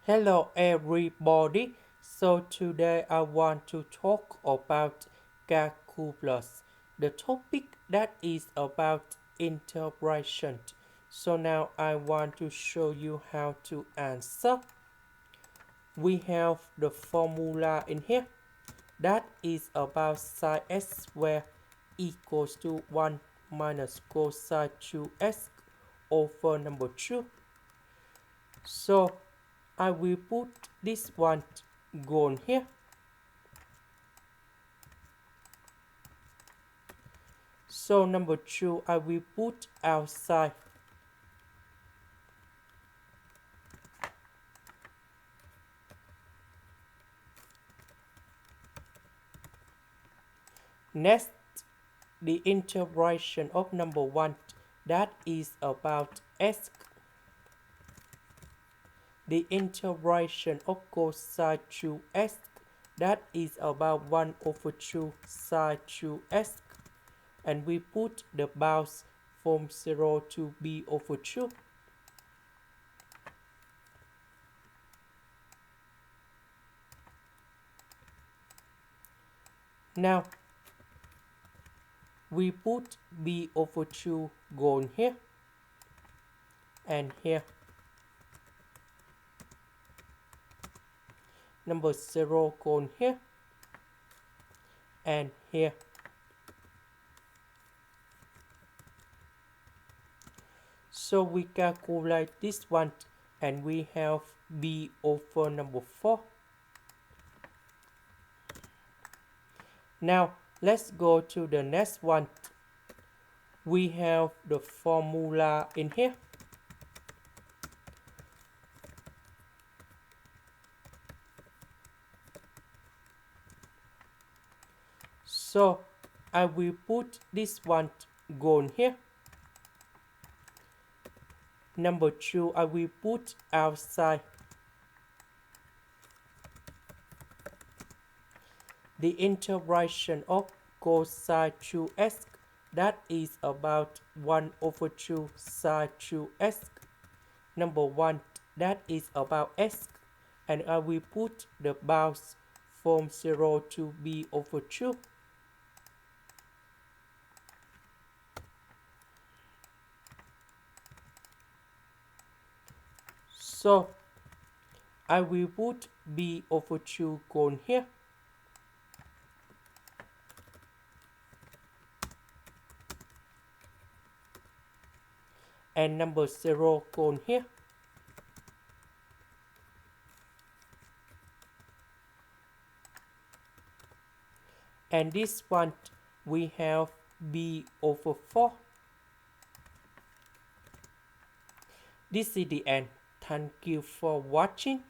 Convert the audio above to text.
Hello everybody. So today I want to talk about calculus, the topic that is about integration. So now I want to show you how to answer. We have the formula in here that is about sine s squared equals to 1 minus cosine 2s over number 2. So I will put this one gone here. So number 2 I will put outside. Next, the integration of number 1 that is about s. The integration of cosine 2s that is about 1 over 2 sine 2s, and we put the bounds from 0 to b over 2. Now we put b over 2 gone here and here. Number 0 gone here and here. So we calculate this one and we have b over number 4. Now let's go to the next one. We have the formula in here. So I will put this one gone here. Number 2 I will put outside. The integration of cosine 2s that is about 1 over 2 sine 2s. Number 1 that is about s, and I will put the bounds from 0 to b over 2. So I will put b over 2 gone here. And number 0 gone here. And this one we have b over 4. This is the end. Thank you for watching.